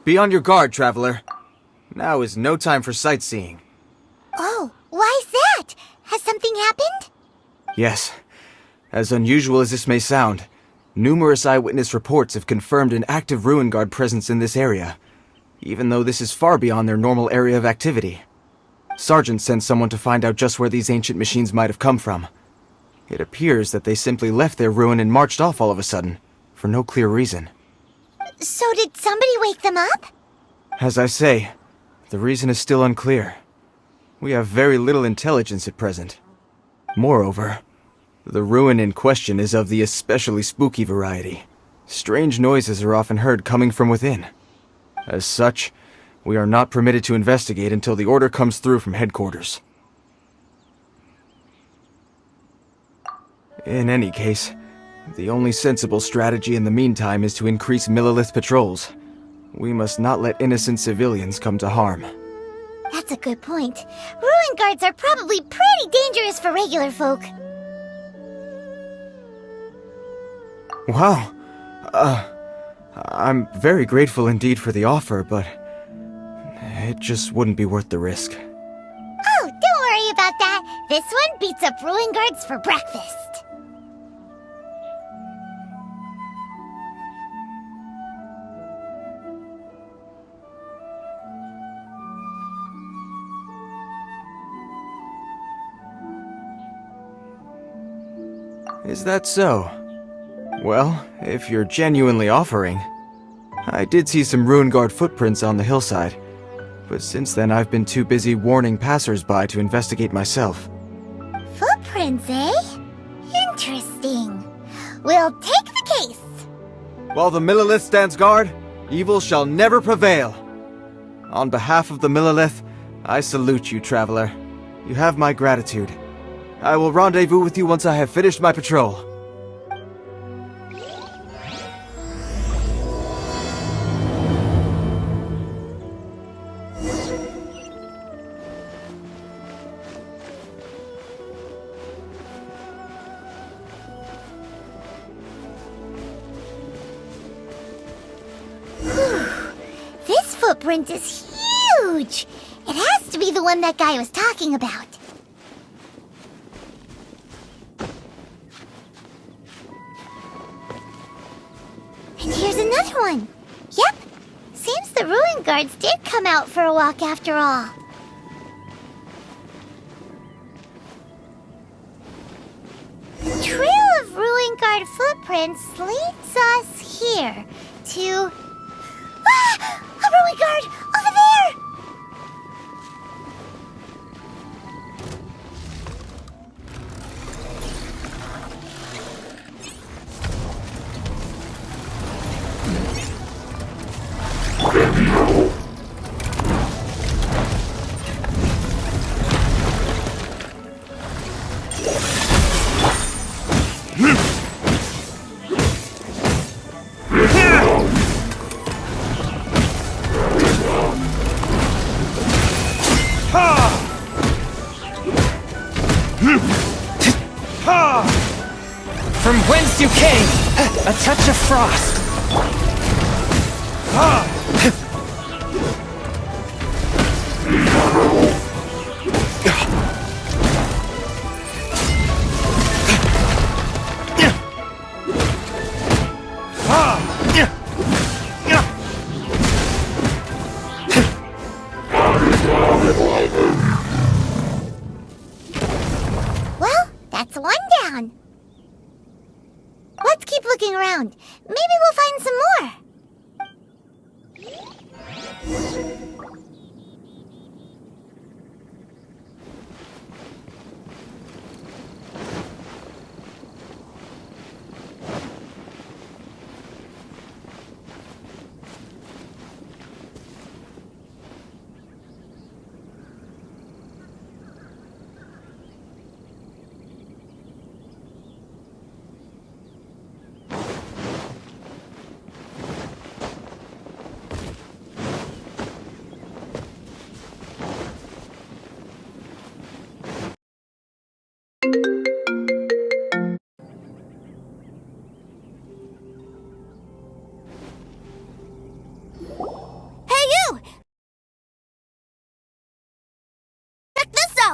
Be on your guard, traveler. Now is no time for sightseeing. Oh, why's that? Has something happened? Yes. As unusual as this may sound, numerous eyewitness reports have confirmed an active ruin guard presence in this area, even though this is far beyond their normal area of activity. Sergeant sent someone to find out just where these ancient machines might have come from. It appears that they simply left their ruin and marched off all of a sudden, for no clear reason. So did somebody wake them up? As I say, the reason is still unclear. We have very little intelligence at present. Moreover, the ruin in question is of the especially spooky variety. Strange noises are often heard coming from within. As such, we are not permitted to investigate until the order comes through from headquarters. In any case, the only sensible strategy in the meantime is to increase Millilith patrols. We must not let innocent civilians come to harm. That's a good point. Ruin guards are probably pretty dangerous for regular folk. Wow. I'm very grateful indeed for the offer, but it just wouldn't be worth the risk. Oh, don't worry about that. This one beats up ruin guards for breakfast. Is that so? Well, if you're genuinely offering. I did see some ruin guard footprints on the hillside, but since then I've been too busy warning passers-by to investigate myself. Footprints, eh? Interesting. We'll take the case. While the Millilith stands guard, evil shall never prevail. On behalf of the Millilith, I salute you, traveler. You have my gratitude. I will rendezvous with you once I have finished my patrol. This footprint is huge! It has to be the one that guy was talking about. And here's another one. Yep, seems the ruin guards did come out for a walk after all. The trail of ruin guard footprints leads us here to... Ah! A ruin guard! Over there! From whence you came, a touch of frost. Well, that's one down. Let's keep looking around. Maybe we'll find some more.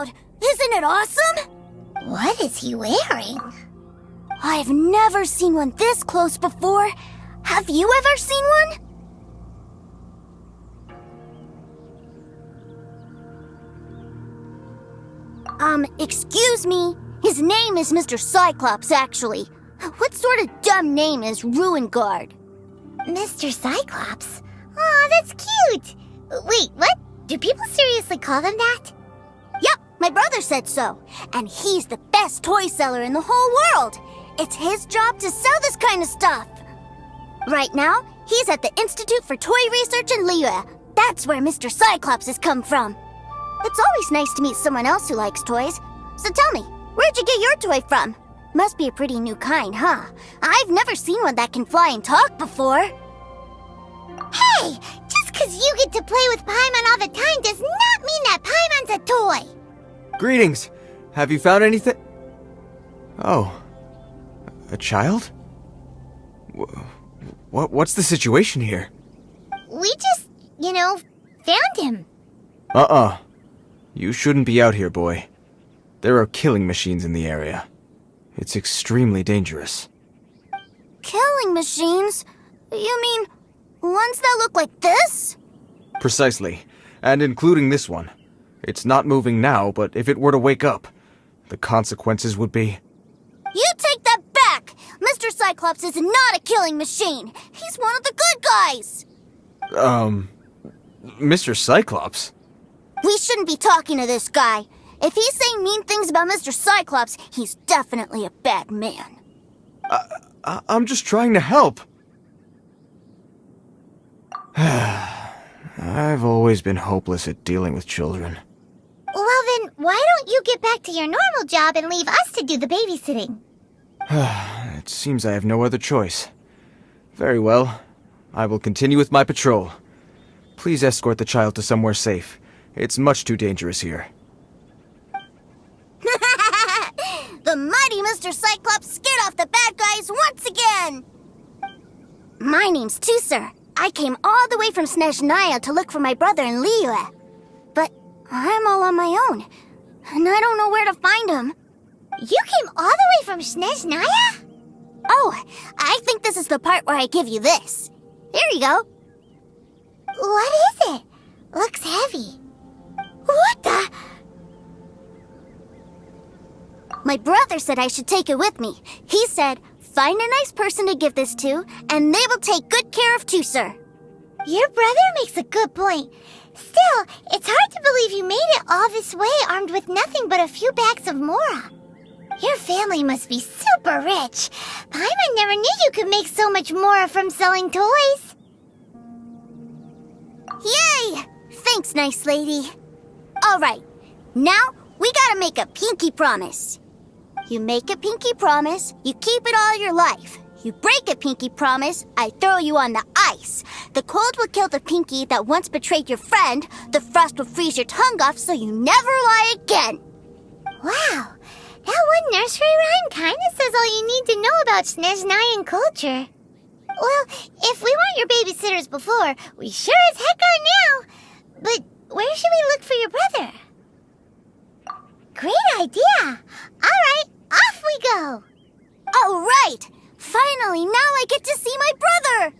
loud! Isn't it awesome? What is he wearing? I've never seen one this close before. Have you ever seen one? Excuse me. His name is Mr. Cyclops, actually. What sort of dumb name is Ruin Guard? Mr. Cyclops? Aw, that's cute. Wait, what? Do people seriously call him that? Yep, my brother said so. And he's the best toy seller in the whole world. It's his job to sell this kind of stuff. Right now, he's at the Institute for Toy Research in Liyue. That's where Mr. Cyclops has come from. It's always nice to meet someone else who likes toys. So tell me, where'd you get your toy from? Must be a pretty new kind, huh? I've never seen one that can fly and talk before. Hey! Just 'cause you get to play with Paimon all the time does not mean that Paimon's a toy! Greetings! Have you found anything? Oh. A child? What's the situation here? We just, found him. You shouldn't be out here, boy. There are killing machines in the area. It's extremely dangerous. Killing machines? You mean ones that look like this? Precisely. And including this one. It's not moving now, but if it were to wake up, the consequences would be... You take that back! Mr. Cyclops is not a killing machine! He's one of the good guys! Mr. Cyclops? We shouldn't be talking to this guy. If he's saying mean things about Mr. Cyclops, he's definitely a bad man. I'm just trying to help. I've always been hopeless at dealing with children. Well then, why don't you get back to your normal job and leave us to do the babysitting? It seems I have no other choice. Very well. I will continue with my patrol. Please escort the child to somewhere safe. It's much too dangerous here. The mighty Mr. Cyclops scared off the bad guys once again! My name's Tusser. I came all the way from Snezhnaya to look for my brother in Liyue. But I'm all on my own, and I don't know where to find him. You came all the way from Snezhnaya? Oh, I think this is the part where I give you this. Here you go. What is it? Looks heavy. What the... My brother said I should take it with me. He said, find a nice person to give this to, and they will take good care of Tusser. Your brother makes a good point. Still, it's hard to believe you made it all this way armed with nothing but a few bags of Mora. Your family must be super rich. Paimon never knew you could make so much Mora from selling toys. Yay! Thanks, nice lady. All right, now we gotta make a pinky promise. You make a pinky promise, you keep it all your life. You break a pinky promise, I throw you on the ice. The cold will kill the pinky that once betrayed your friend. The frost will freeze your tongue off so you never lie again. Wow, that one nursery rhyme kinda says all you need to know about Snezhnayan culture. Well, if we weren't your babysitters before, we sure as heck are now. But where should we look for your brother? Great idea! All right, off we go! All right! Finally, now I get to see my brother!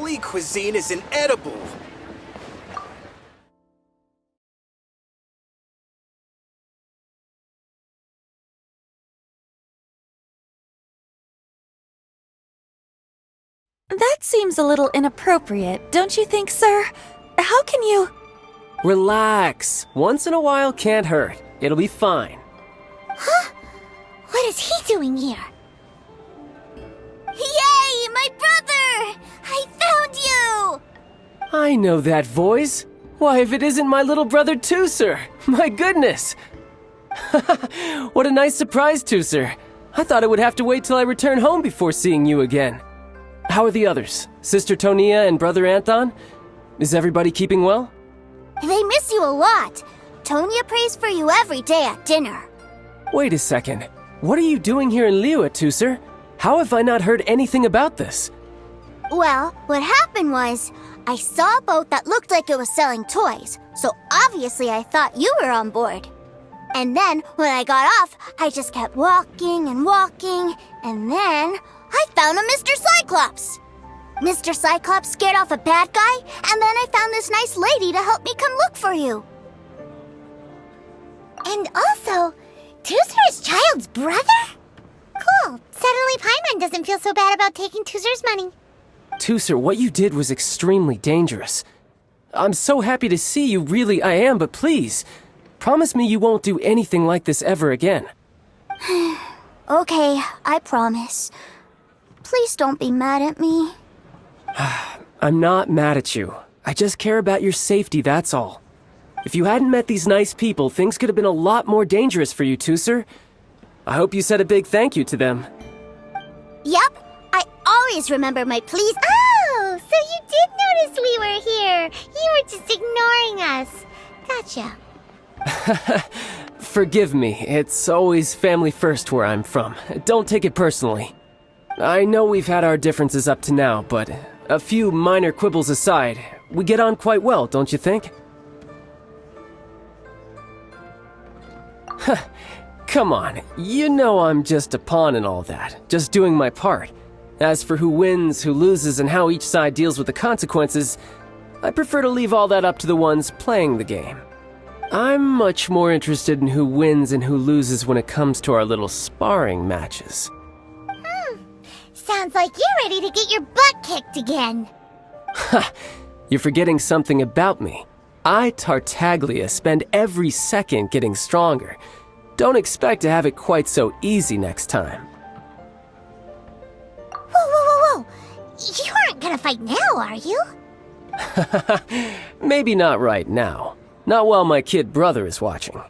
Lee cuisine is inedible. That seems a little inappropriate, don't you think, sir? How can you... Relax. Once in a while can't hurt. It'll be fine. Huh? What is he doing here? Yay, my brother! I found you! I know that voice. Why, if it isn't my little brother Tooser! My goodness! What a nice surprise, Tooser. I thought I would have to wait till I return home before seeing you again. How are the others? Sister Tonia and Brother Anthon? Is everybody keeping well? They miss you a lot. Tonya prays for you every day at dinner. Wait a second. What are you doing here in Liyue, Tooser? How have I not heard anything about this? Well, what happened was, I saw a boat that looked like it was selling toys, so obviously I thought you were on board. And then, when I got off, I just kept walking and walking, and then I found a Mr. Cyclops. Mr. Cyclops scared off a bad guy, and then I found this nice lady to help me come look for you. And also, Tooser is Childe's brother? Cool. Suddenly Paimon doesn't feel so bad about taking Tooser's money. Tooser, what you did was extremely dangerous. I'm so happy to see you, really I am, but please, promise me you won't do anything like this ever again. Okay, I promise. Please don't be mad at me. I'm not mad at you. I just care about your safety, that's all. If you hadn't met these nice people, things could have been a lot more dangerous for you, Tooser. I hope you said a big thank you to them. Yep, I always remember my please. Oh, so you did notice we were here. You were just ignoring us. Gotcha. Forgive me, it's always family first where I'm from. Don't take it personally. I know we've had our differences up to now, but a few minor quibbles aside, we get on quite well, don't you think? Come on, you know I'm just a pawn and all that, just doing my part. As for who wins, who loses, and how each side deals with the consequences, I prefer to leave all that up to the ones playing the game. I'm much more interested in who wins and who loses when it comes to our little sparring matches. Sounds like you're ready to get your butt kicked again. Ha! You're forgetting something about me. I, Tartaglia, spend every second getting stronger. Don't expect to have it quite so easy next time. Whoa. You aren't gonna fight now, are you? Maybe not right now. Not while my kid brother is watching.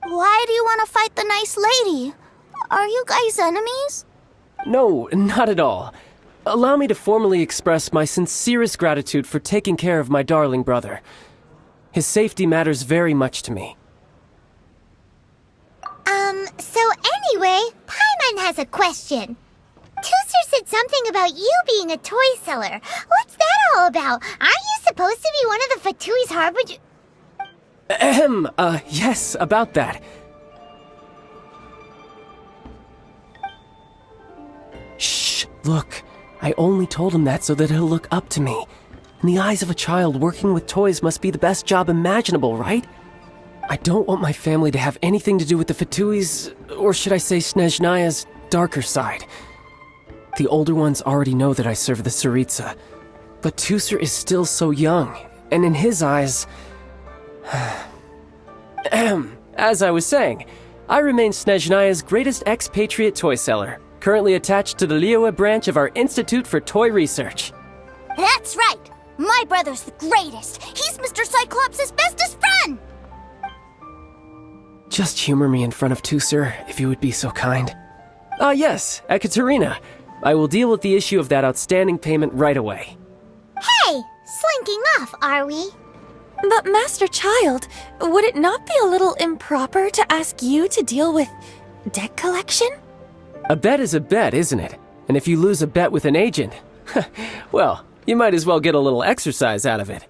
Why do you want to fight the nice lady? Are you guys enemies? No, not at all. Allow me to formally express my sincerest gratitude for taking care of my darling brother. His safety matters very much to me. So anyway, Paimon has a question. Tooser said something about you being a toy seller. What's that all about? Aren't you supposed to be one of the Fatui's harbinger? Yes, about that. Shh, look. I only told him that so that he'll look up to me. In the eyes of a child, working with toys must be the best job imaginable, right? I don't want my family to have anything to do with the Fatui's, or should I say Snezhnaya's, darker side. The older ones already know that I serve the Tsaritsa, but Tooser is still so young, and in his eyes... As I was saying, I remain Snezhnaya's greatest expatriate toy seller, currently attached to the Liyue branch of our Institute for Toy Research. That's right! My brother's the greatest! He's Mr. Cyclops' bestest friend! Just humor me in front of Tooser, if you would be so kind. Yes, Ekaterina. I will deal with the issue of that outstanding payment right away. Hey! Slinking off, are we? But Master Childe, would it not be a little improper to ask you to deal with debt collection? A bet is a bet, isn't it? And if you lose a bet with an agent, well, you might as well get a little exercise out of it.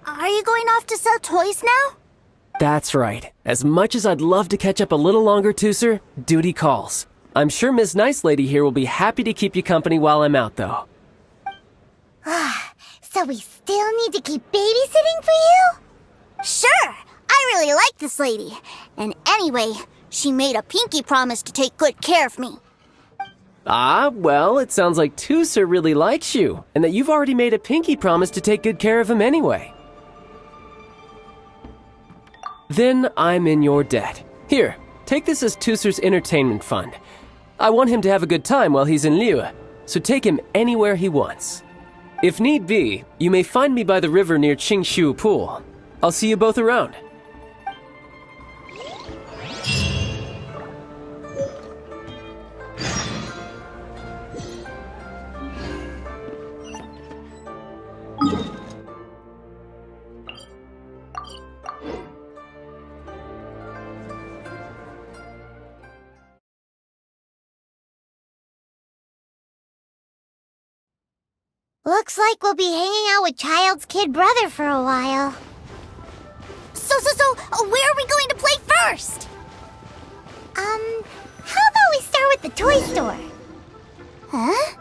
Are you going off to sell toys now? That's right. As much as I'd love to catch up a little longer, Tooser, duty calls. I'm sure Miss Nice Lady here will be happy to keep you company while I'm out, though. So we still need to keep babysitting for you? Sure! I really like this lady. And anyway, she made a pinky promise to take good care of me. Ah, well, it sounds like Tooser really likes you, and that you've already made a pinky promise to take good care of him anyway. Then I'm in your debt. Here, take this as Tooser's entertainment fund. I want him to have a good time while he's in Liyue, so take him anywhere he wants. If need be, you may find me by the river near Qingshu Pool. I'll see you both around. Looks like we'll be hanging out with Childe's kid brother for a while. So, where are we going to play first? How about we start with the toy store? Huh?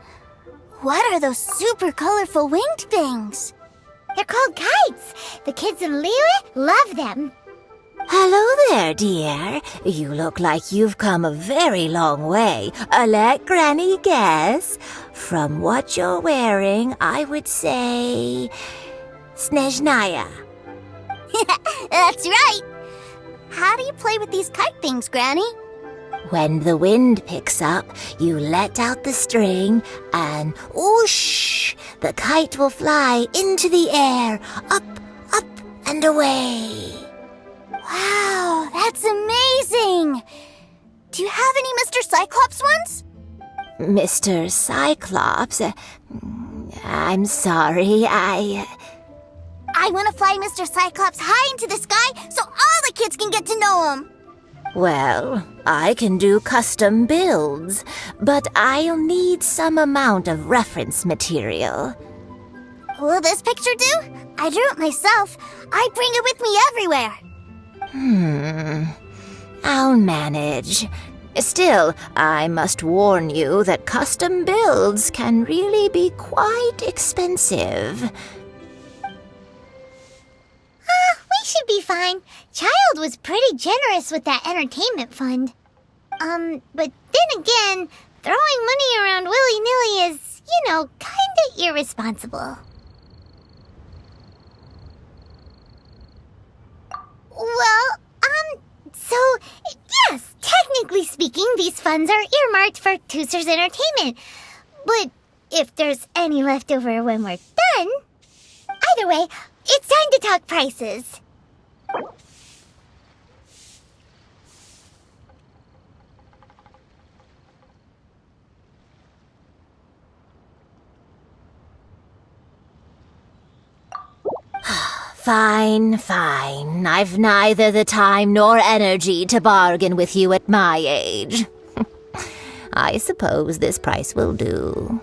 What are those super colorful winged things? They're called kites. The kids in Liyue love them. Hello there, dear. You look like you've come a very long way. Let Granny guess. From what you're wearing, I would say... Snezhnaya. That's right. How do you play with these kite things, Granny? When the wind picks up, you let out the string and whoosh! The kite will fly into the air, up, and away. Wow, that's amazing! Do you have any Mr. Cyclops ones? Mr. Cyclops? I'm sorry, I want to fly Mr. Cyclops high into the sky so all the kids can get to know him. Well, I can do custom builds, but I'll need some amount of reference material. Will this picture do? I drew it myself. I bring it with me everywhere. I'll manage. Still, I must warn you that custom builds can really be quite expensive. We should be fine. Childe was pretty generous with that entertainment fund. But then again, throwing money around willy-nilly is, kinda irresponsible. Well, so, yes, technically speaking, these funds are earmarked for Tooser's entertainment. But if there's any left over when we're done... Either way, it's time to talk prices. Fine. I've neither the time nor energy to bargain with you at my age. I suppose this price will do.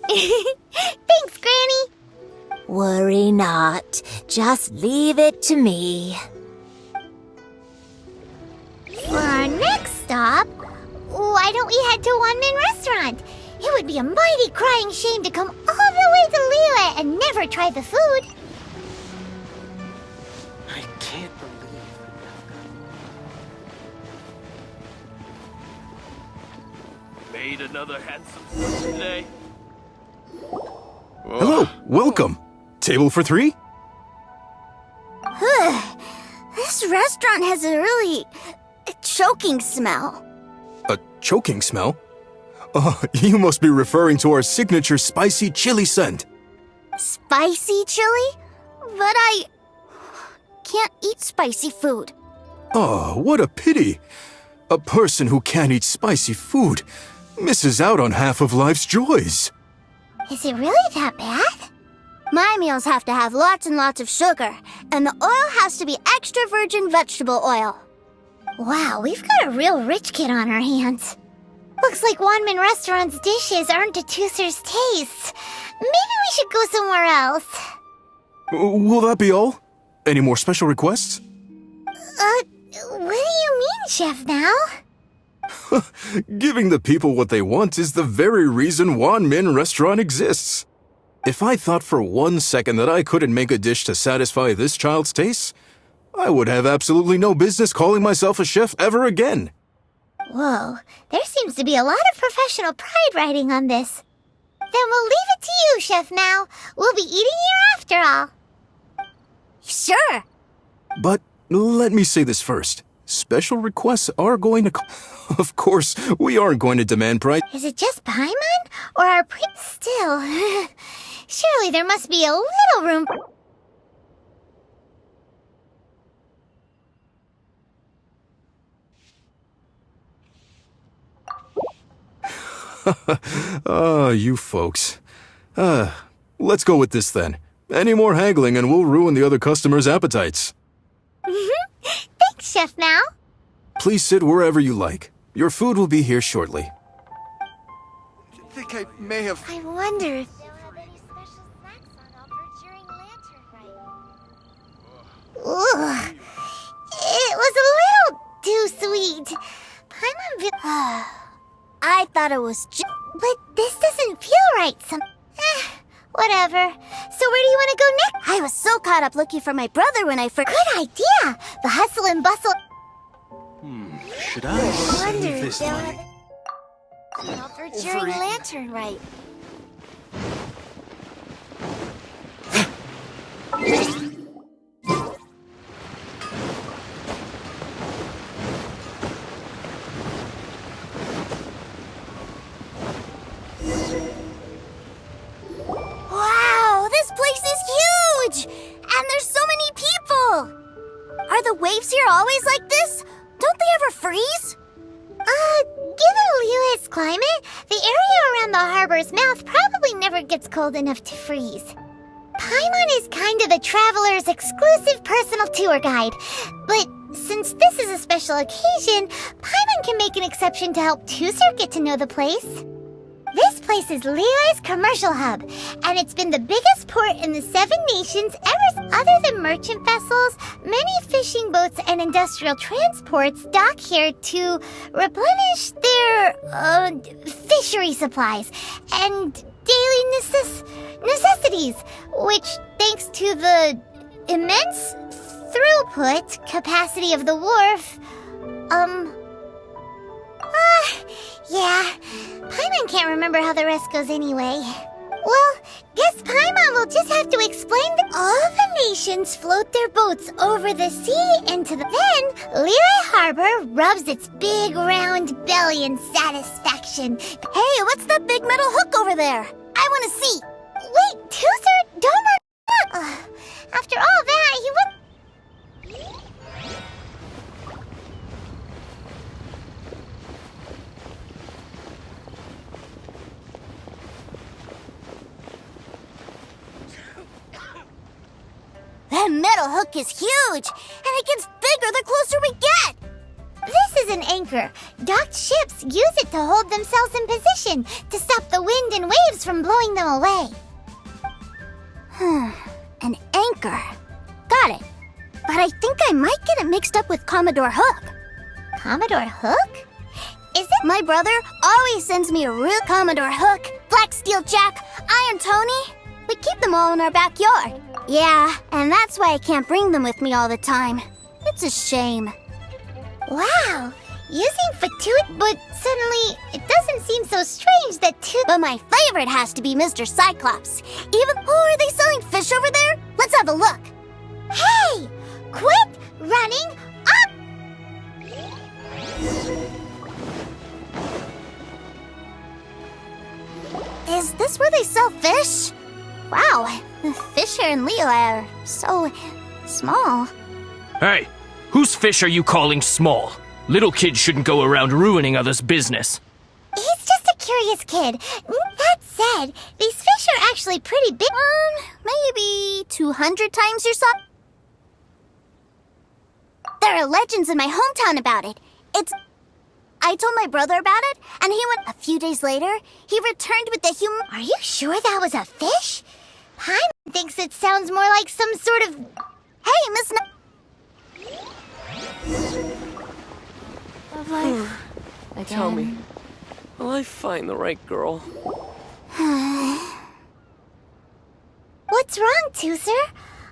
Thanks, Granny. Worry not. Just leave it to me. For our next stop, why don't we head to Wanmin Restaurant? It would be a mighty crying shame to come all the way to Liyue and never try the food. I can't believe Made another handsome suit today. Hello, welcome. Table for 3? This restaurant has a really choking smell. A choking smell? Oh, you must be referring to our signature spicy chili scent. Spicy chili? But I can't eat spicy food. Oh, what a pity. A person who can't eat spicy food misses out on half of life's joys. Is it really that bad? My meals have to have lots and lots of sugar, and the oil has to be extra virgin vegetable oil. Wow, we've got a real rich kid on our hands. Looks like Wanmin Restaurant's dishes aren't to Tooser's taste. Maybe we should go somewhere else. Will that be all? Any more special requests? What do you mean, Chef Now? Giving the people what they want is the very reason Wanmin Restaurant exists. If I thought for 1 second that I couldn't make a dish to satisfy this child's tastes, I would have absolutely no business calling myself a chef ever again. Whoa, there seems to be a lot of professional pride riding on this. Then we'll leave it to you, Chef Mao. We'll be eating here after all. Sure. But let me say this first. Special requests are going to... Of course, we aren't going to demand price. Is it just Paimon? Or our Still, surely there must be a little room... You folks. Let's go with this then. Any more haggling and we'll ruin the other customers' appetites. Thanks, Chef Mao. Please sit wherever you like. Your food will be here shortly. I think I may have... I wonder if they'll have any special snacks on offer during Lantern Rite. Ugh. It was a little too sweet. I thought it was but this doesn't feel right. Whatever. So where do you want to go next? I was so caught up looking for my brother when I forgot. Good idea. The hustle and bustle. Should I save this they'll money? have offer during Lantern Rite. Wow, this place is huge! And there's so many people! Are the waves here always like this? Don't they ever freeze? Given Liyue's climate, the area around the harbor's mouth probably never gets cold enough to freeze. Paimon is kind of the traveler's exclusive personal tour guide, but since this is a special occasion, Paimon can make an exception to help Tuser get to know the place. This place is Liyue's commercial hub, and it's been the biggest port in the 7 nations ever. Other than merchant vessels, many fishing boats and industrial transports dock here to replenish their fishery supplies and daily necessities, which, thanks to the immense throughput capacity of the wharf, yeah, Paimon can't remember how the rest goes anyway. Well, guess Paimon will just have to explain that all the nations float their boats over the sea into the... Then, Liyue Harbor rubs its big round belly in satisfaction. Hey, what's that big metal hook over there? I want to see. Wait, Tuser, don't run up. After all that, he would... That metal hook is huge, and it gets bigger the closer we get. This is an anchor. Docked ships use it to hold themselves in position to stop the wind and waves from blowing them away. An anchor. Got it. But I think I might get it mixed up with Commodore Hook. Commodore Hook? Is it? My brother always sends me a real Commodore Hook, Black Steel Jack, Iron Tony. We keep them all in our backyard. Yeah, and that's why I can't bring them with me all the time. It's a shame. Wow, using but suddenly it doesn't seem so strange that But my favorite has to be Mr. Cyclops. Are they selling fish over there? Let's have a look. Hey, quit running up! Is this where they sell fish? Wow, the fish here in Liyue are so small. Hey, whose fish are you calling small? Little kids shouldn't go around ruining others' business. He's just a curious kid. That said, these fish are actually pretty big. Maybe 200 times your size. There are legends in my hometown about it. I told my brother about it, and he went. A few days later, he returned with the human. Are you sure that was a fish? Paimon thinks it sounds more like some sort of. Hey, Miss. Tell me, will I find the right girl? What's wrong, Tuser?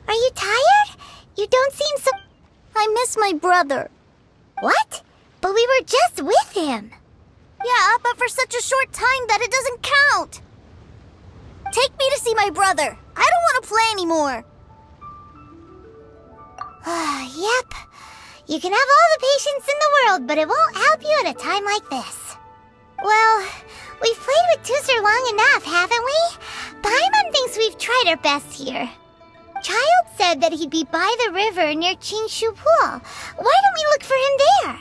Are you tired? You don't seem so. I miss my brother. What? But we were just with him. Yeah, but for such a short time that it doesn't count. Take me to see my brother. I don't want to play anymore. Yep. You can have all the patience in the world, but it won't help you at a time like this. Well, we've played with Tooser long enough, haven't we? Paimon thinks we've tried our best here. Childe said that he'd be by the river near Chinshu Pool. Why don't we look for him there?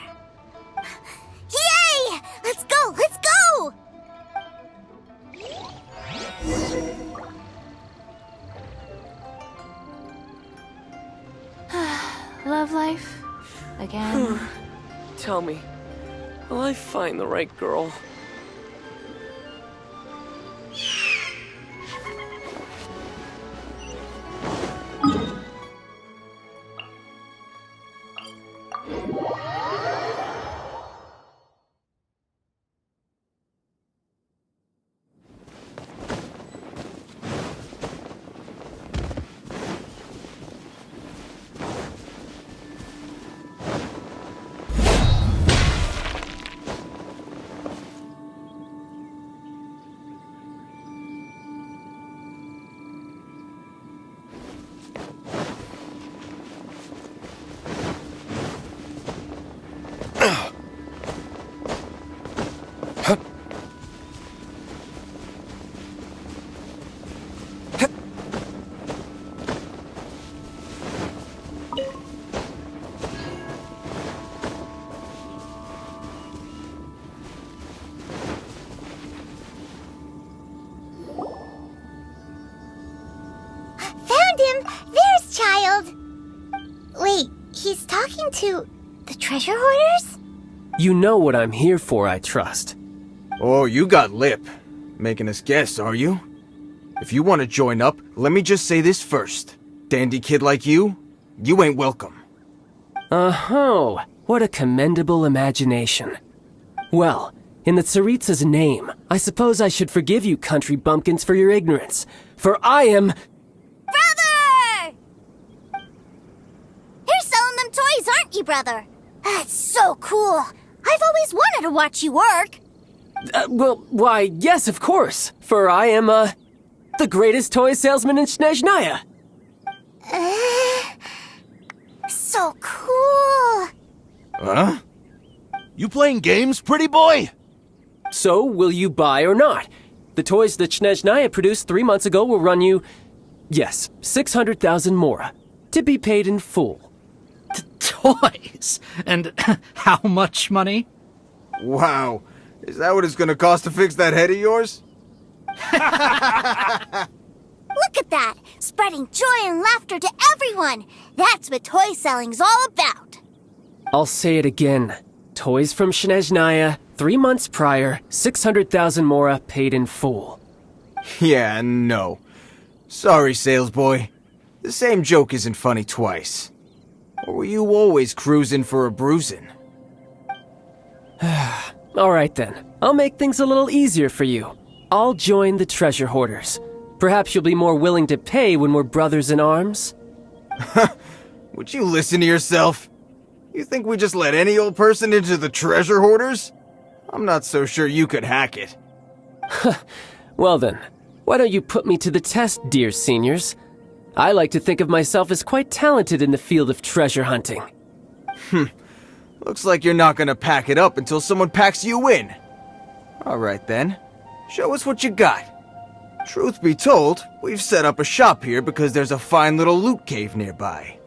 Yay! Let's go! Let's go! Love life? Again? Tell me, will I find the right girl? Found him! There's Childe! Wait, he's talking to the treasure hoarders? You know what I'm here for, I trust. Oh, you got lip. Making us guess, are you? If you want to join up, let me just say this first. Dandy kid like you ain't welcome. Oh, what a commendable imagination. Well, in the Tsaritsa's name, I suppose I should forgive you country bumpkins for your ignorance, for I am... Brother! You're selling them toys, aren't you, brother? That's so cool. I've always wanted to watch you work. Why, yes, of course, for I am, the greatest toy salesman in Snezhnaya. So cool. Huh? You playing games, pretty boy? So, will you buy or not? The toys that Snezhnaya produced 3 months ago will run you, yes, 600,000 mora, to be paid in full. Toys? And how much money? Wow. Is that what it's gonna cost to fix that head of yours? Look at that! Spreading joy and laughter to everyone! That's what toy selling's all about! I'll say it again. Toys from Snezhnaya, 3 months prior, 600,000 mora paid in full. Yeah, no. Sorry, sales boy. The same joke isn't funny twice. Or were you always cruising for a bruising? Alright then, I'll make things a little easier for you. I'll join the treasure hoarders. Perhaps you'll be more willing to pay when we're brothers in arms? Would you listen to yourself? You think we just let any old person into the treasure hoarders? I'm not so sure you could hack it. Well then, why don't you put me to the test, dear seniors? I like to think of myself as quite talented in the field of treasure hunting. Looks like you're not gonna pack it up until someone packs you in. Alright then, show us what you got. Truth be told, we've set up a shop here because there's a fine little loot cave nearby.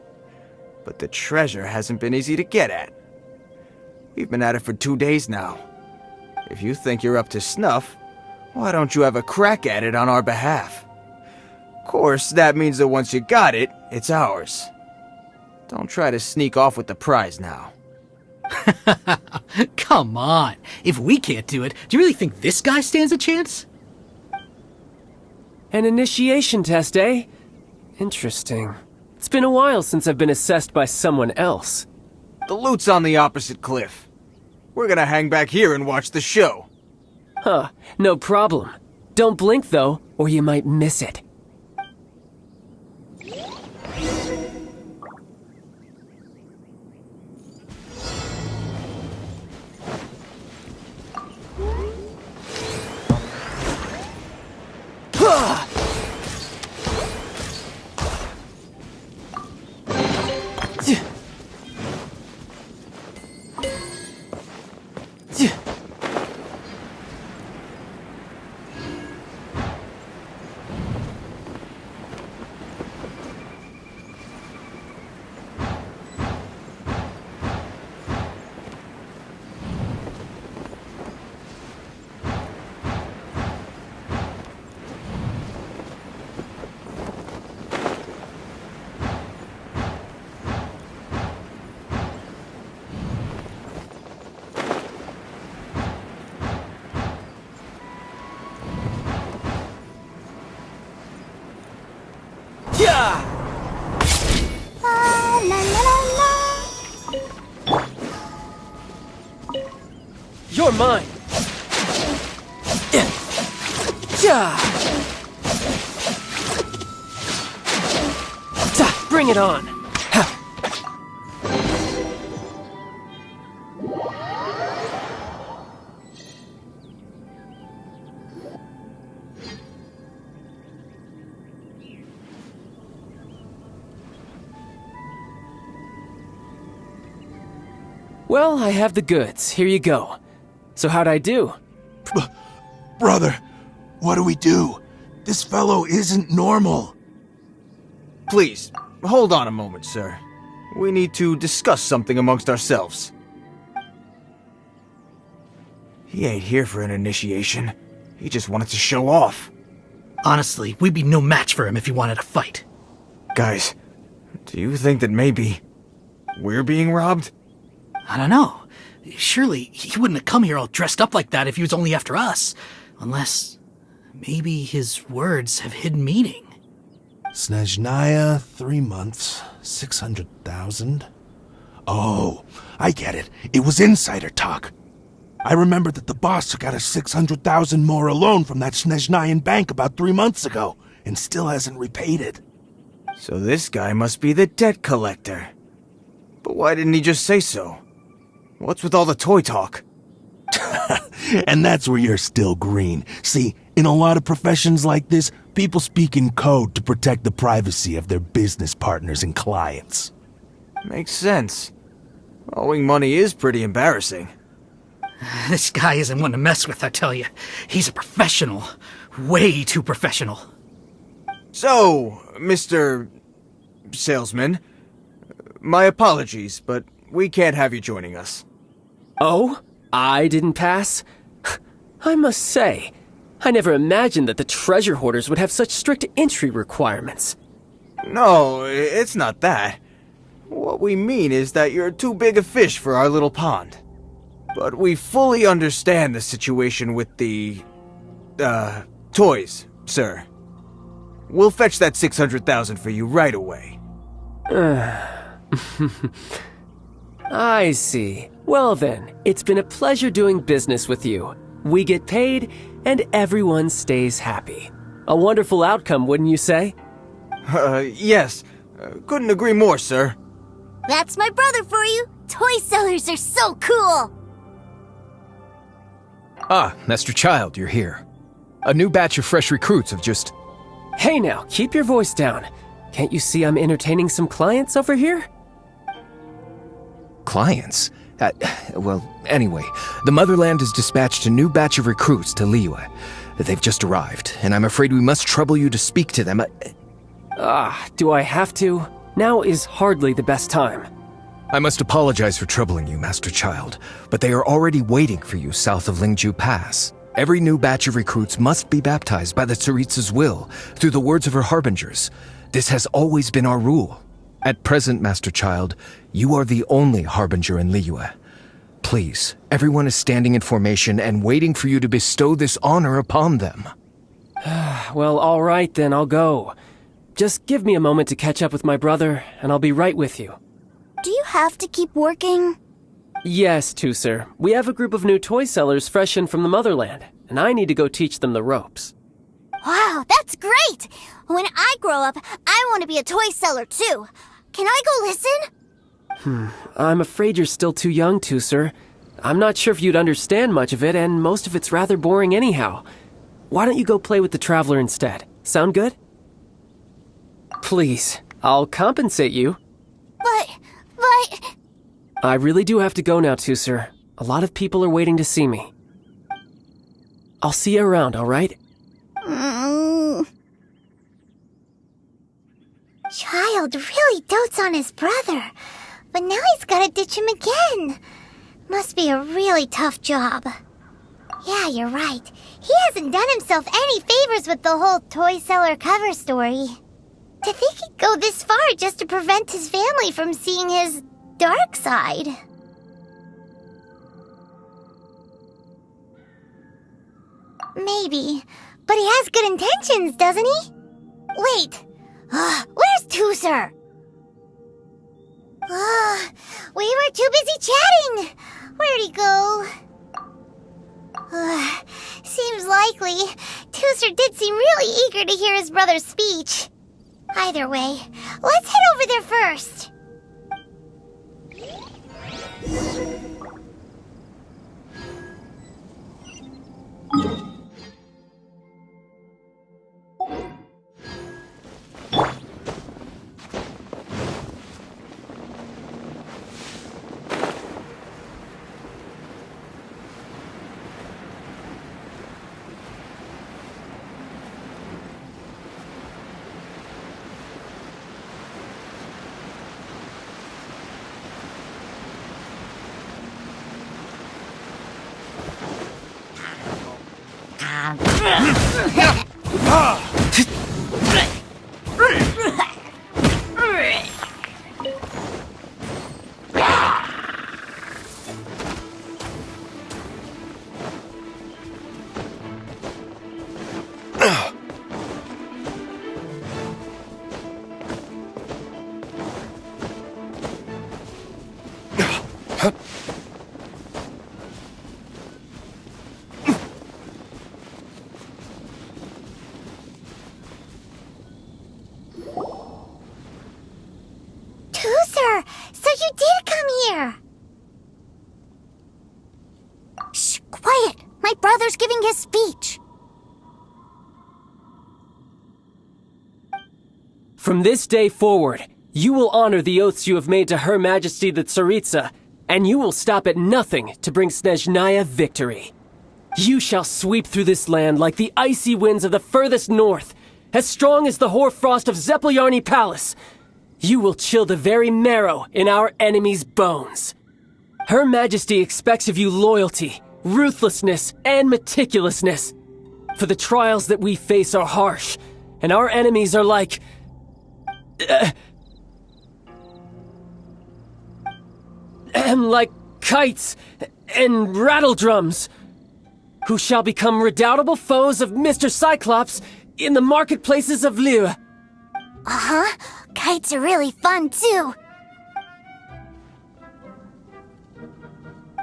But the treasure hasn't been easy to get at. We've been at it for 2 days now. If you think you're up to snuff, why don't you have a crack at it on our behalf? Of course, that means that once you got it, it's ours. Don't try to sneak off with the prize now. Come on. If we can't do it, do you really think this guy stands a chance? An initiation test, eh? Interesting. It's been a while since I've been assessed by someone else. The loot's on the opposite cliff. We're gonna hang back here and watch the show. Huh, no problem. Don't blink though, or you might miss it. You're mine! Yeah! Bring it on! Well, I have the goods. Here you go. So how'd I do? Brother, what do we do? This fellow isn't normal. Please, hold on a moment, sir. We need to discuss something amongst ourselves. He ain't here for an initiation. He just wanted to show off. Honestly, we'd be no match for him if he wanted to fight. Guys, do you think that maybe we're being robbed? I don't know. Surely he wouldn't have come here all dressed up like that if he was only after us. Unless maybe his words have hidden meaning. Snezhnaya, 3 months, 600,000. Oh, I get it. It was insider talk. I remember that the boss took out a 600,000 more loan from that Snezhnayan bank about 3 months ago, and still hasn't repaid it. So this guy must be the debt collector. But why didn't he just say so? What's with all the toy talk? And that's where you're still green. See, in a lot of professions like this, people speak in code to protect the privacy of their business partners and clients. Makes sense. Owing money is pretty embarrassing. This guy isn't one to mess with, I tell you. He's a professional. Way too professional. So, Mr. Salesman, my apologies, but we can't have you joining us. Oh? I didn't pass? I must say, I never imagined that the treasure hoarders would have such strict entry requirements. No, it's not that. What we mean is that you're too big a fish for our little pond. But we fully understand the situation with the, toys, sir. We'll fetch that 600,000 for you right away. I see. Well then, it's been a pleasure doing business with you. We get paid, and everyone stays happy. A wonderful outcome, wouldn't you say? Yes. Couldn't agree more, sir. That's my brother for you. Toy sellers are so cool. Ah, Master Childe, you're here. A new batch of fresh recruits have just... Hey now, keep your voice down. Can't you see I'm entertaining some clients over here? Clients? Well, anyway, the Motherland has dispatched a new batch of recruits to Liyue. They've just arrived, and I'm afraid we must trouble you to speak to them. Do I have to? Now is hardly the best time. I must apologize for troubling you, Master Childe, but they are already waiting for you south of Lingju Pass. Every new batch of recruits must be baptized by the Tsaritsa's will, through the words of her harbingers. This has always been our rule. At present, Master Childe, you are the only harbinger in Liyue. Please, everyone is standing in formation and waiting for you to bestow this honor upon them. Well, all right then, I'll go. Just give me a moment to catch up with my brother, and I'll be right with you. Do you have to keep working? Yes, Tusser. We have a group of new toy sellers fresh in from the Motherland, and I need to go teach them the ropes. Wow, that's great! When I grow up, I want to be a toy seller too. Can I go listen? I'm afraid you're still too young, Tusser. I'm not sure if you'd understand much of it, and most of it's rather boring anyhow. Why don't you go play with the Traveler instead? Sound good? Please, I'll compensate you. But... I really do have to go now, Tusser. A lot of people are waiting to see me. I'll see you around, all right? Childe really dotes on his brother, but now he's gotta ditch him again. Must be a really tough job. Yeah, you're right. He hasn't done himself any favors with the whole toy seller cover story. To think he'd go this far just to prevent his family from seeing his dark side. Maybe, but he has good intentions, doesn't he? Wait, where's Tusser? We were too busy chatting. Where'd he go? Seems likely. Tooser did seem really eager to hear his brother's speech. Either way, let's head over there first. Tooser, so you did come here. Shh, quiet. My brother's giving his speech. From this day forward, you will honor the oaths you have made to Her Majesty the Tsaritsa, and you will stop at nothing to bring Snezhnaya victory. You shall sweep through this land like the icy winds of the furthest north, as strong as the hoarfrost of Zepelyarny Palace. You will chill the very marrow in our enemies' bones. Her Majesty expects of you loyalty, ruthlessness, and meticulousness. For the trials that we face are harsh, and our enemies are like... like kites and rattledrums, who shall become redoubtable foes of Mr. Cyclops in the marketplaces of Liyue. Uh-huh. Kites are really fun, too.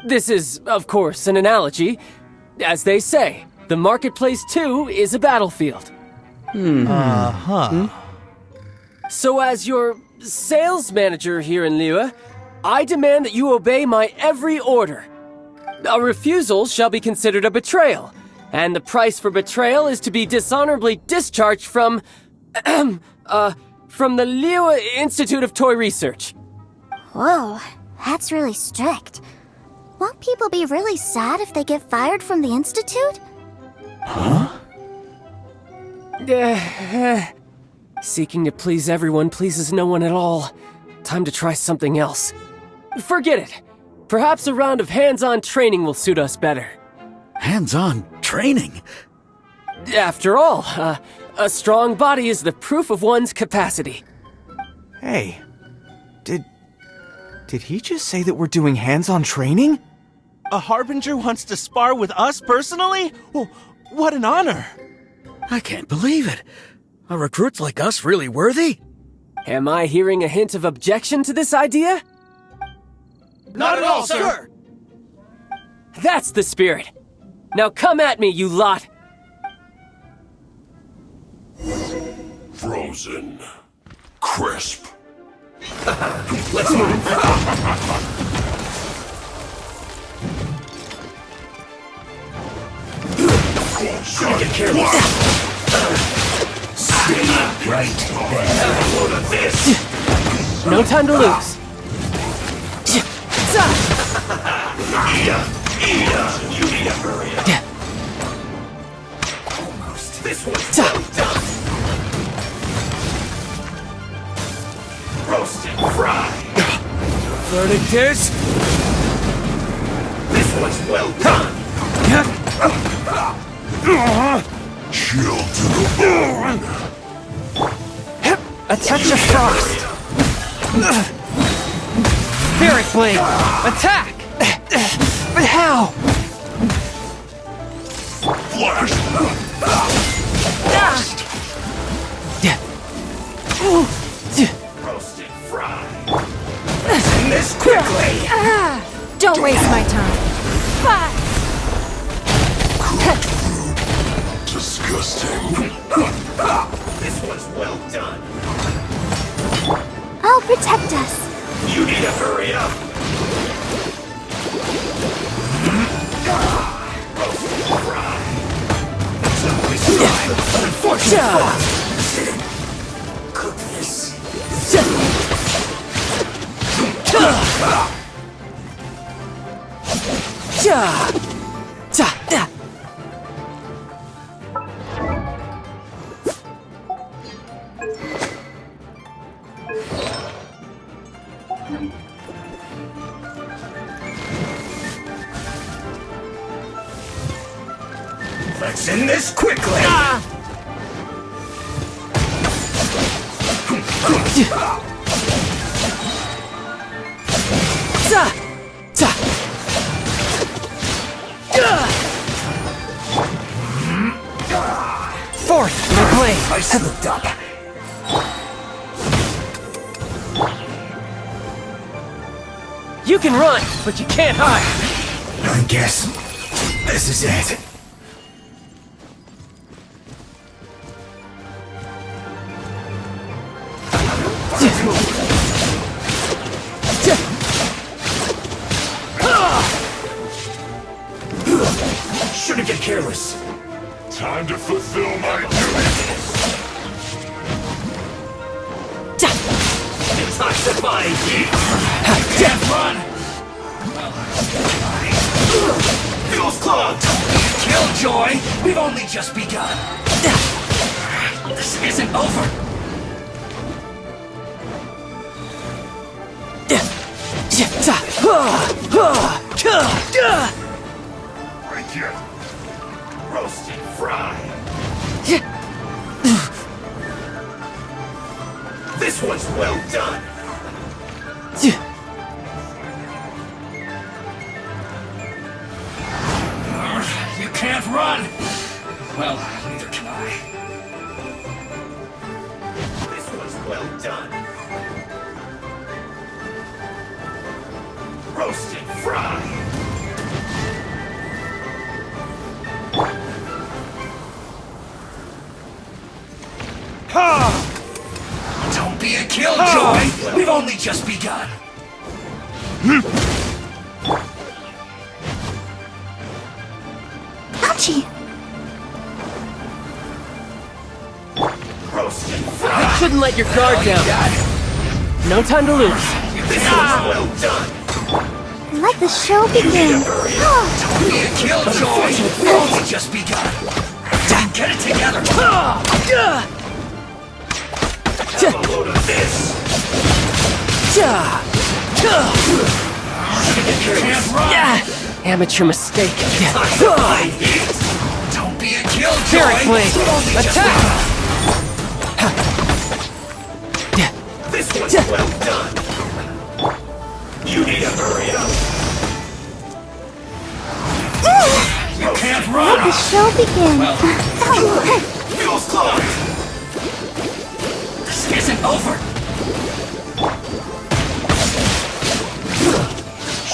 This is, of course, an analogy. As they say, the marketplace, too, is a battlefield. So as your sales manager here in Liyue, I demand that you obey my every order. A refusal shall be considered a betrayal, and the price for betrayal is to be dishonorably discharged from the Liyue Institute of Toy Research. Whoa, that's really strict. Won't people be really sad if they get fired from the Institute? Seeking to please everyone pleases no one at all. Time to try something else. Forget it. Perhaps a round of hands-on training will suit us better. Hands-on training? After all, a strong body is the proof of one's capacity. Hey, did he just say that we're doing hands-on training? A Harbinger wants to spar with us personally? Well, what an honor! I can't believe it. Are recruits like us really worthy? Am I hearing a hint of objection to this idea? Not at all, sir! That's the spirit. Now come at me, you lot! Frozen. Crisp. Let's move. Get careless. Stay right there. Have a load of this. No time to lose. You need a hurry up. Almost. This one's well done. Roast and fry. Verdict is... This one's well done. Chill to the bone. A touch of frost. Spirit Blade! Attack! But how? Flash. Roast and fry. This quickly. Don't waste my time. Interesting. This one's well done. I'll protect us. You need to hurry up. Roasted fry. That's always right. Unfortunate. Cook this. Let's end this quickly. Fourth, my blade. I slipped up. You can run, but you can't hide. I guess this is it. Shouldn't get careless. Time to fulfill my duties. Detoxifying heat. Can't run. Fuel's clogged. Killjoy, we've only just begun. This isn't over. Right here. Roasted fry. This one's well done. You can't run. Well, neither can I. This one's well done. Roasted fry. Don't be a killjoy! We've only just begun! Ouchie! Roasted fry! Shouldn't let your guard down. No time to lose. This one's well done! Let the show begin. Don't be a killjoy! We've only just begun! Get it together! Have a load of this! Amateur mistake. Don't be a killjoy! Spirit blade. Attack! This one's well done! You need to hurry up! You can't run! Let the show begin. Fuel's clogged! This isn't over!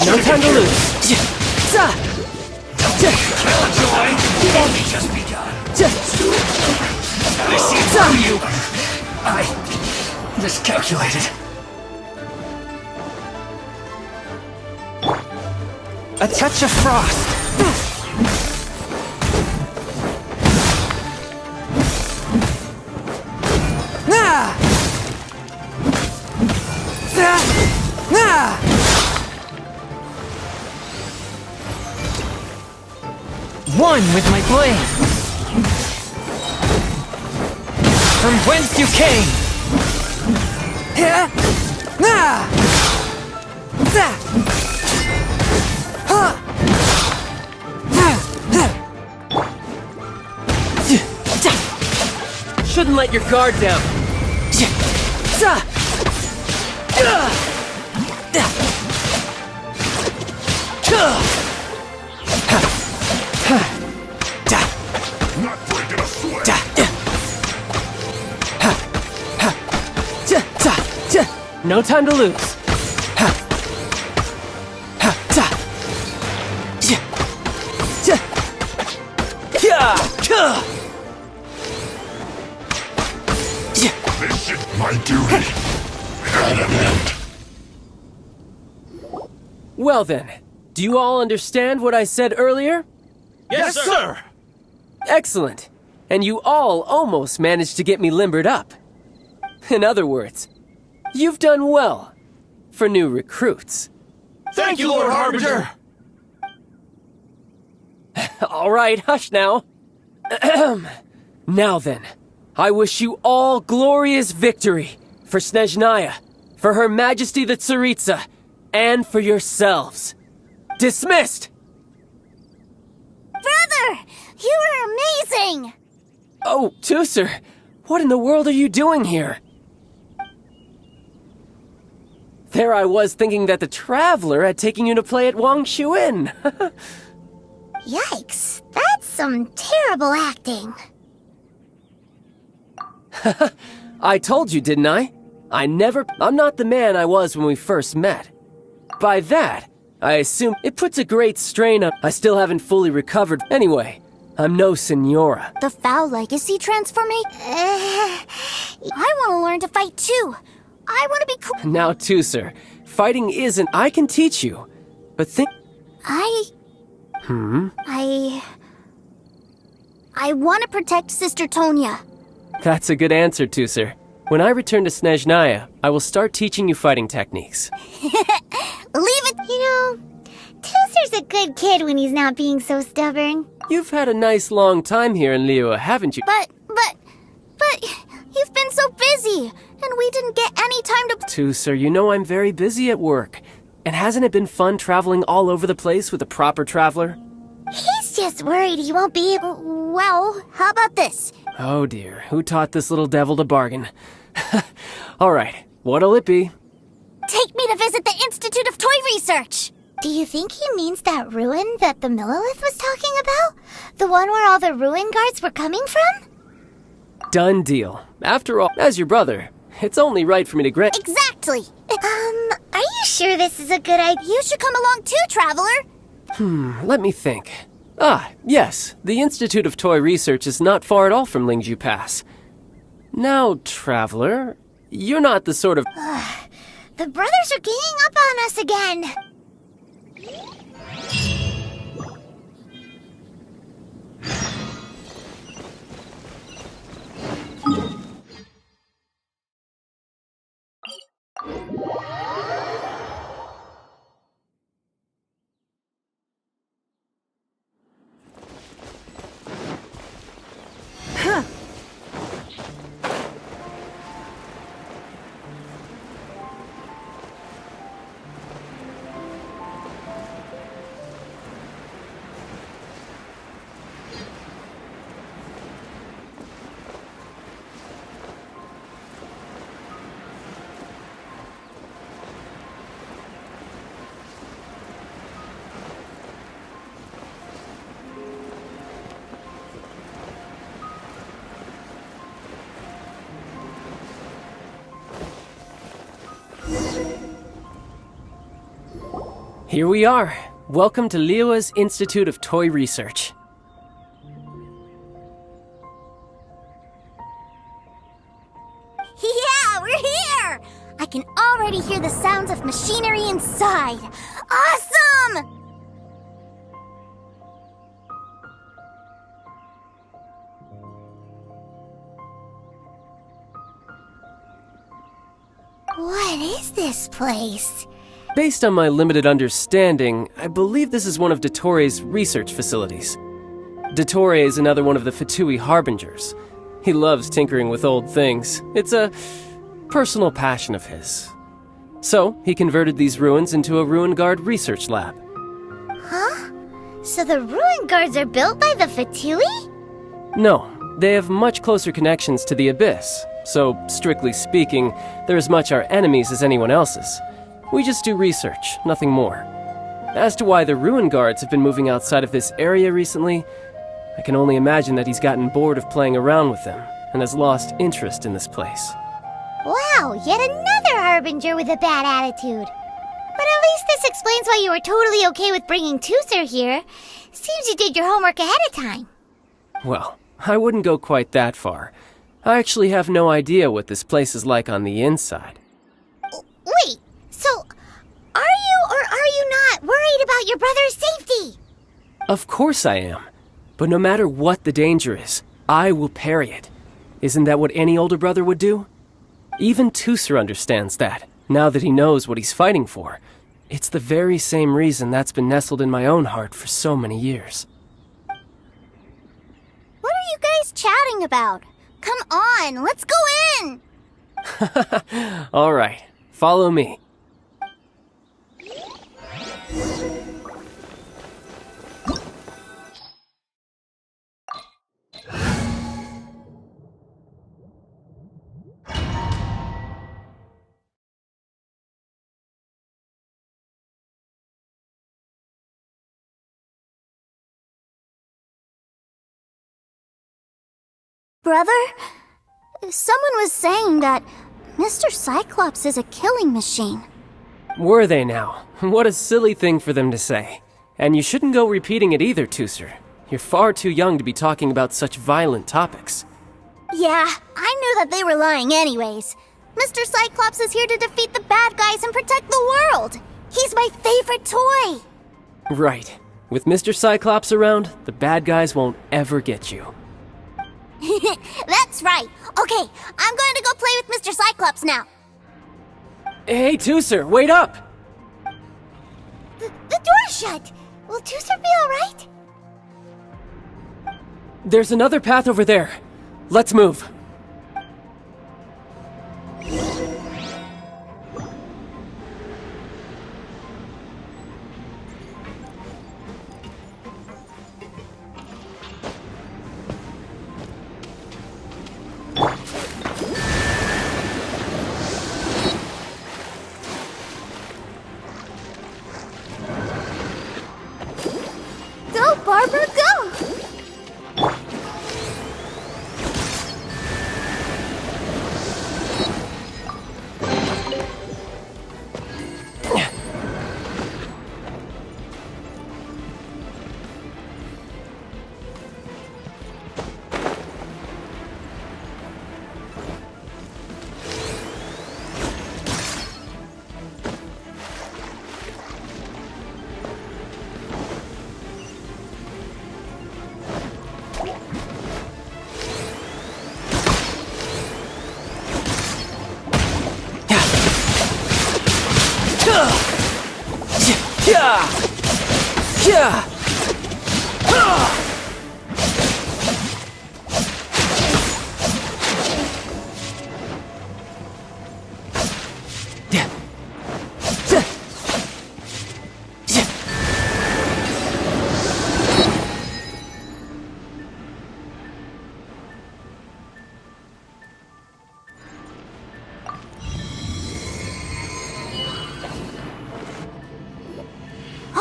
No time to lose. Killjoy! We've only just begun! I see through you! I miscalculated. A touch of frost. One with my blade. From whence you came. Shouldn't let your guard down. Not breaking a sweat! No time to lose. My duty at an end. Well then, do you all understand what I said earlier? Yes, sir! Excellent. And you all almost managed to get me limbered up. In other words, you've done well for new recruits. Thank you, Lord Harbinger! All right, hush now. Now then, I wish you all glorious victory for Snezhnaya, for Her Majesty the Tsaritsa, and for yourselves. Dismissed! Brother! You were amazing! Oh, Tusser, what in the world are you doing here? There I was thinking that the Traveler had taken you to play at Wang Shuin. Yikes, that's some terrible acting. I told you, didn't I? I'm not the man I was when we first met. By that, I assume it puts a great strain on. I still haven't fully recovered. Anyway, I'm no Senora. The foul legacy transformation? I want to learn to fight too. I want to be cool. Now, Tusser, fighting isn't. I can teach you, but think. I want to protect Sister Tonya. That's a good answer, Tusser. When I return to Snezhnaya, I will start teaching you fighting techniques. Leave it. You know, Tusser's a good kid when he's not being so stubborn. You've had a nice long time here in Liyue, haven't you? But, you've been so busy, and we didn't get any time to... Tusser, you know I'm very busy at work. And hasn't it been fun traveling all over the place with a proper traveler? He's just worried he won't be able... Well, how about this? Oh dear, who taught this little devil to bargain? All right, what'll it be? Take me to visit the Institute of Toy Research! Do you think he means that ruin that the Millilith was talking about? The one where all the ruin guards were coming from? Done deal. After all, as your brother, it's only right for me to grant... Exactly! Are you sure this is a good idea? You should come along too, Traveler! Let me think. Ah, yes, the Institute of Toy Research is not far at all from Lingju Pass. Now, Traveler, you're not the sort of... The brothers are ganging up on us again! Here we are. Welcome to Liyue's Institute of Toy Research. Yeah, we're here! I can already hear the sounds of machinery inside. Awesome! What is this place? Based on my limited understanding, I believe this is one of Dottoro's research facilities. Dottore is another one of the Fatui Harbingers. He loves tinkering with old things. It's a personal passion of his. So, he converted these ruins into a Ruin Guard research lab. Huh? So the ruin guards are built by the Fatui? No, they have much closer connections to the Abyss. So, strictly speaking, they're as much our enemies as anyone else's. We just do research, nothing more. As to why the Ruin Guards have been moving outside of this area recently, I can only imagine that he's gotten bored of playing around with them and has lost interest in this place. Wow, yet another Harbinger with a bad attitude. But at least this explains why you were totally okay with bringing Tusser here. Seems you did your homework ahead of time. Well, I wouldn't go quite that far. I actually have no idea what this place is like on the inside. Wait, so are you or are you not worried about your brother's safety? Of course I am. But no matter what the danger is, I will parry it. Isn't that what any older brother would do? Even Tooser understands that, now that he knows what he's fighting for. It's the very same reason that's been nestled in my own heart for so many years. What are you guys chatting about? Come on, let's go in! All right, follow me. Brother, someone was saying that Mr. Cyclops is a killing machine. Were they now? What a silly thing for them to say. And you shouldn't go repeating it either, Tooser. You're far too young to be talking about such violent topics. Yeah, I knew that they were lying anyways. Mr. Cyclops is here to defeat the bad guys and protect the world. He's my favorite toy. Right. With Mr. Cyclops around, the bad guys won't ever get you. That's right. Okay, I'm going to go play with Mr. Cyclops now. Hey, Tooser, wait up! The door's shut. Will Tooser be alright? There's another path over there. Let's move. Go, Barbara, go!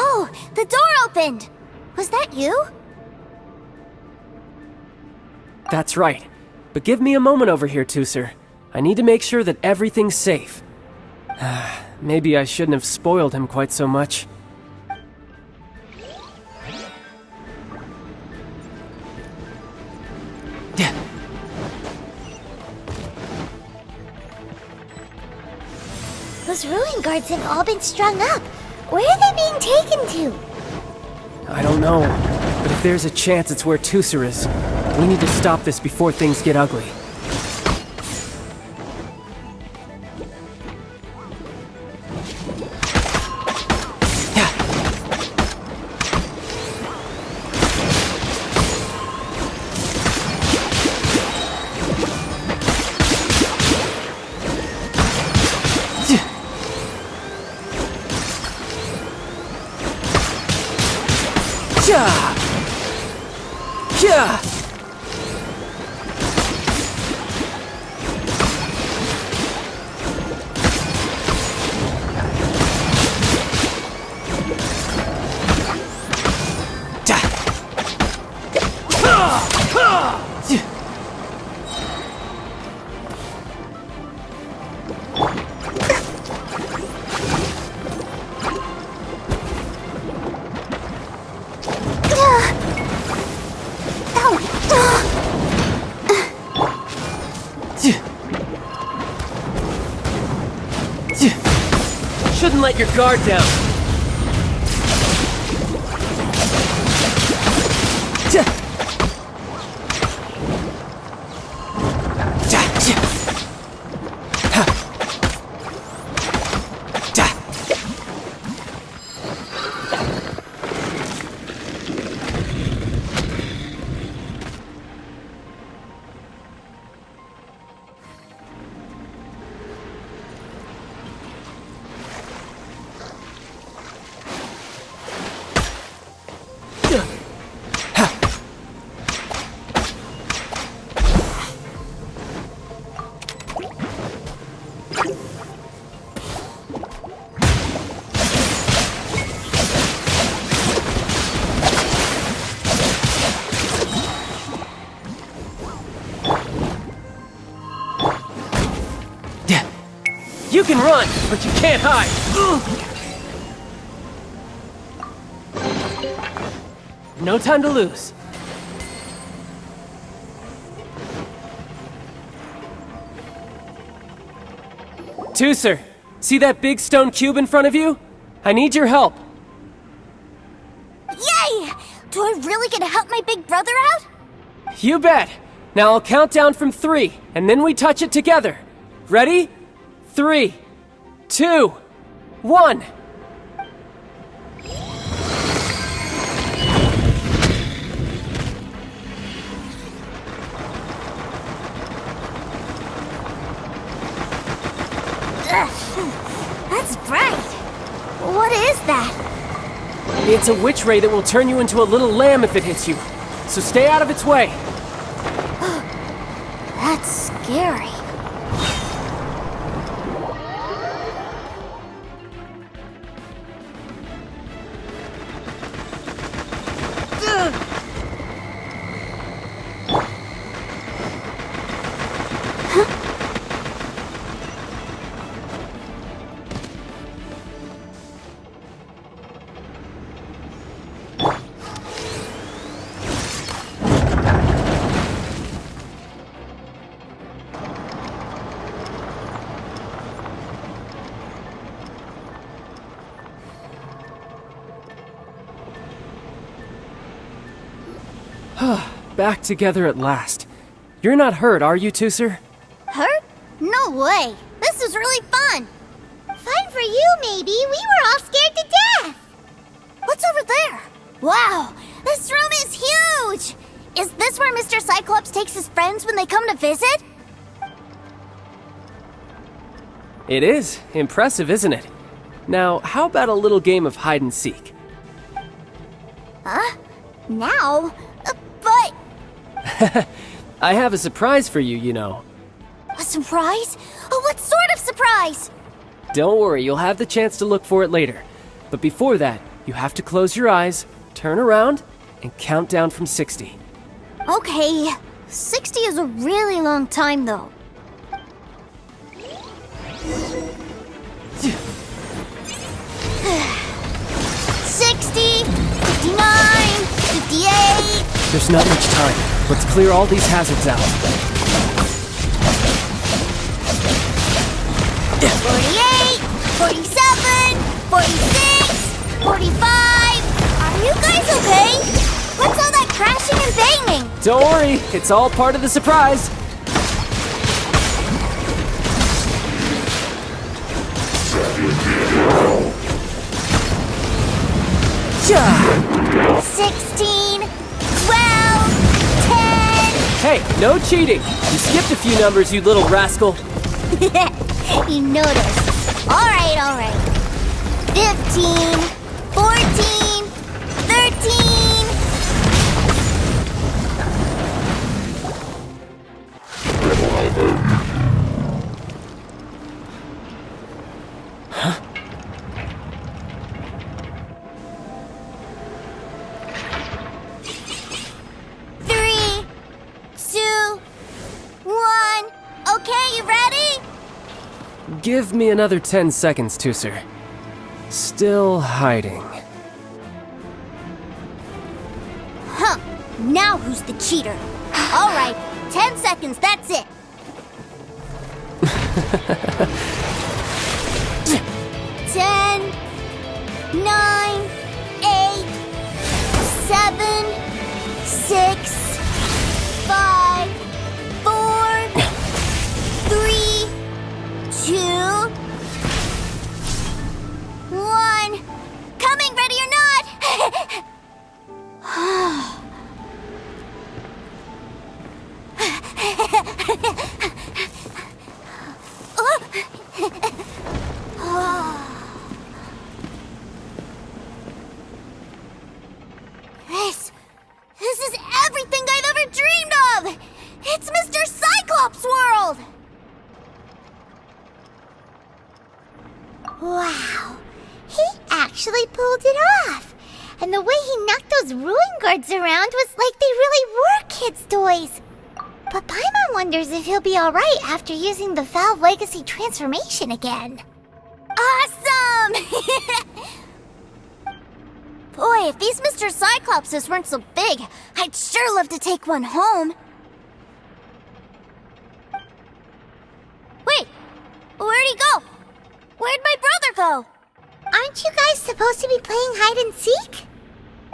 Oh, the door opened! Was that you? That's right. But give me a moment over here, Tooser. I need to make sure that everything's safe. Maybe I shouldn't have spoiled him quite so much. Those ruin guards have all been strung up. Where are they being taken to? I don't know, but if there's a chance it's where Tooser is, we need to stop this before things get ugly. Shouldn't let your guard down. You can run, but you can't hide. No time to lose. Tooser, see that big stone cube in front of you? I need your help. Yay! Do I really get to help my big brother out? You bet. Now I'll count down from 3, and then we touch it together. Ready? 3, 2, 1. That's bright. What is that? It's a witch ray that will turn you into a little lamb if it hits you. So stay out of its way. That's scary. Back together at last. You're not hurt, are you, Tooser? Hurt? No way. This is really fun. Fun for you, maybe. We were all scared to death. What's over there? Wow, this room is huge. Is this where Mr. Cyclops takes his friends when they come to visit? It is. Impressive, isn't it? Now, how about a little game of hide and seek? Huh? Now? But... I have a surprise for you, you know. A surprise? Oh, what sort of surprise? Don't worry, you'll have the chance to look for it later. But before that, you have to close your eyes, turn around, and count down from 60. Okay, 60 is a really long time, though. 60, 59, 58... There's not much time. Let's clear all these hazards out. 48, 47, 46, 45... Are you guys okay? What's all that crashing and banging? Don't worry, it's all part of the surprise. Yeah. 16, 12, 10... Hey, no cheating! You skipped a few numbers, you little rascal. You noticed. Alright. 15, 14, 13... Huh? Give me another 10 seconds, Tooser. Still hiding. Huh. Now who's the cheater? Alright, 10 seconds, that's it. 10, 9, 8, 7, 6, 5, 4, 3, 2, 1. Coming, ready or not! This is everything I've ever dreamed of! It's Mr. Cyclops' world! Wow, he actually pulled it off. And the way he knocked those ruin guards around was like they really were kids' toys. But Paimon wonders if he'll be alright after using the Valve Legacy transformation again. Awesome! Boy, if these Mr. Cyclopses weren't so big, I'd sure love to take one home. Wait, where'd he go? Where'd my brother go? Aren't you guys supposed to be playing hide and seek?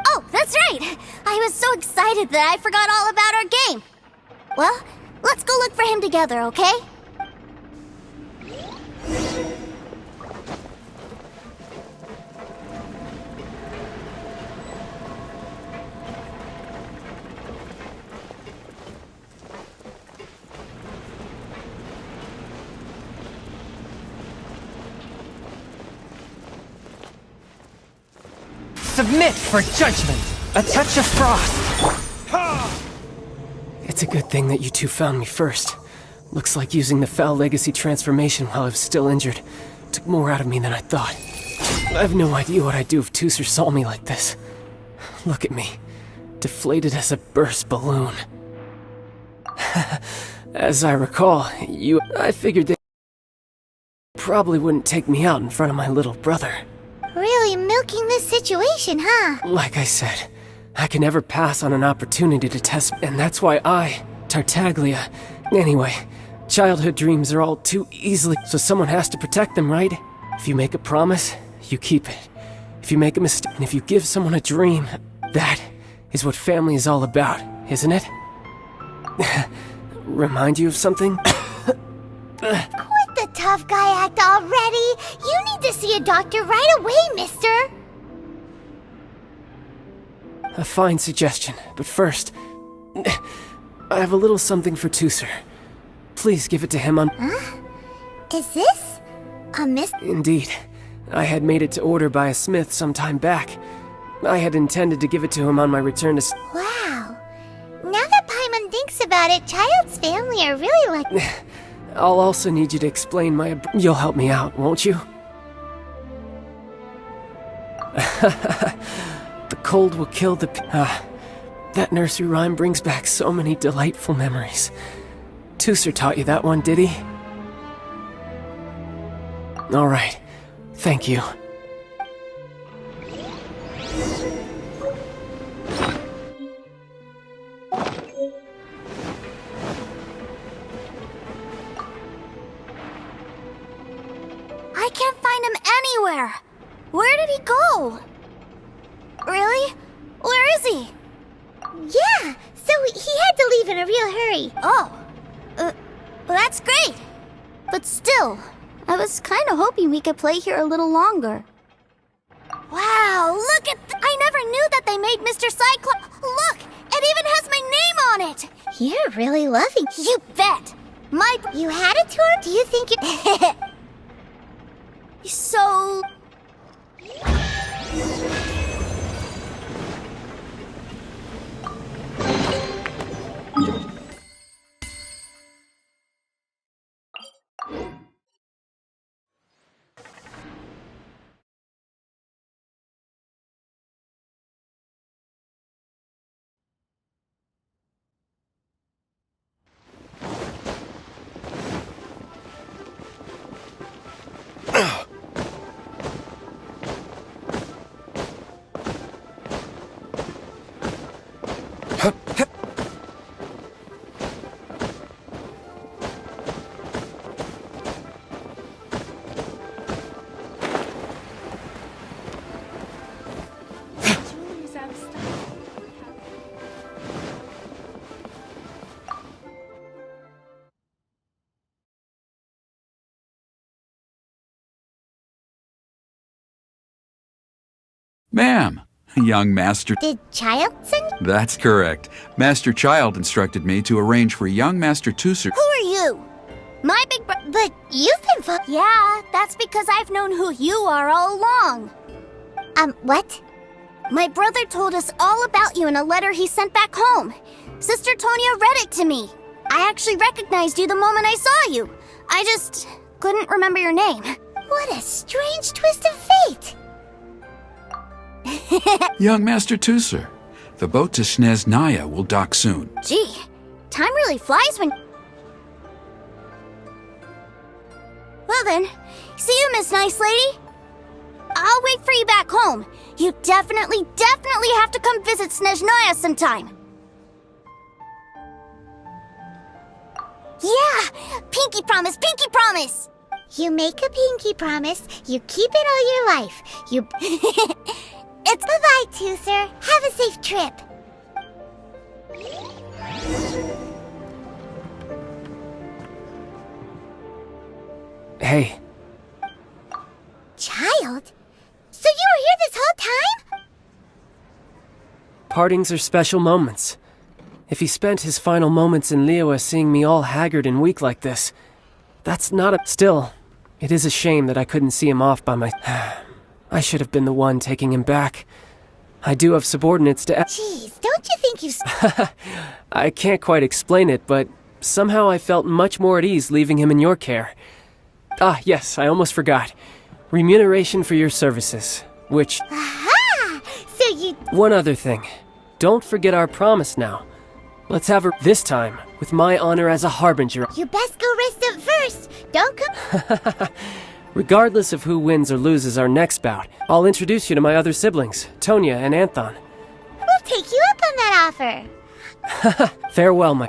Oh, that's right! I was so excited that I forgot all about our game. Well, let's go look for him together, okay? Submit for judgment! A touch of frost! It's a good thing that you two found me first. Looks like using the Foul Legacy transformation while I was still injured took more out of me than I thought. I have no idea what I'd do if Tooser saw me like this. Look at me, deflated as a burst balloon. As I recall, I figured they probably wouldn't take me out in front of my little brother. Really milking this situation, huh? Like I said, I can never pass on an opportunity to test, and that's why Tartaglia... Anyway, childhood dreams are all too easily, so someone has to protect them, right? If you make a promise, you keep it. If you make a mistake, and if you give someone a dream, that is what family is all about, isn't it? Remind you of something? Quit the tough guy act already! You need to see a doctor right away, mister! A fine suggestion, but first... I have a little something for Tooser. Please give it to him on... Huh? Is this a Indeed. I had made it to order by a smith some time back. I had intended to give it to him on my return to... Wow. Now that Paimon thinks about it, Childe's family are really like... I'll also need you to explain my... You'll help me out, won't you? The cold will kill the... that nursery rhyme brings back so many delightful memories. Tooser taught you that one, did he? All right. Thank you. I can't find him anywhere. Where did he go? Really? Where is he? Yeah, so he had to leave in a real hurry. Oh, that's great. But still, I was kind of hoping we could play here a little longer. Wow, look at I never knew that they made Mr. Cyclops. Look, it even has my name on it. You're really loving. You bet. You had a tour? Do you think it... So... Ma'am, young Master... Did Childe send you? That's correct. Master Childe instructed me to arrange for young Master Tusser... Who are you? My big bro- But you've been Yeah, that's because I've known who you are all along. What? My brother told us all about you in a letter he sent back home. Sister Tonya read it to me. I actually recognized you the moment I saw you. I just couldn't remember your name. What a strange twist of fate! Young Master Tusser, the boat to Snezhnaya will dock soon. Gee, time really flies when... Well then, see you, Miss Nice Lady. I'll wait for you back home. You definitely have to come visit Snezhnaya sometime. Yeah! Pinky promise, pinky promise! You make a pinky promise, you keep it all your life. You... It's... Bye-bye, Tusser. Have a safe trip. Hey. Childe? So you were here this whole time? Partings are special moments. If he spent his final moments in Liyue seeing me all haggard and weak like this, that's not a... Still, it is a shame that I couldn't see him off by my... I should have been the one taking him back. I do have subordinates to... Jeez, don't you think you... I can't quite explain it, but somehow I felt much more at ease leaving him in your care. Ah, yes, I almost forgot. Remuneration for your services, which... Aha! So you... One other thing. Don't forget our promise now. Let's have her this time, with my honor as a harbinger. You best go rest up first. Don't come... Regardless of who wins or loses our next bout, I'll introduce you to my other siblings, Tonya and Anthon. We'll take you up on that offer. Farewell, my...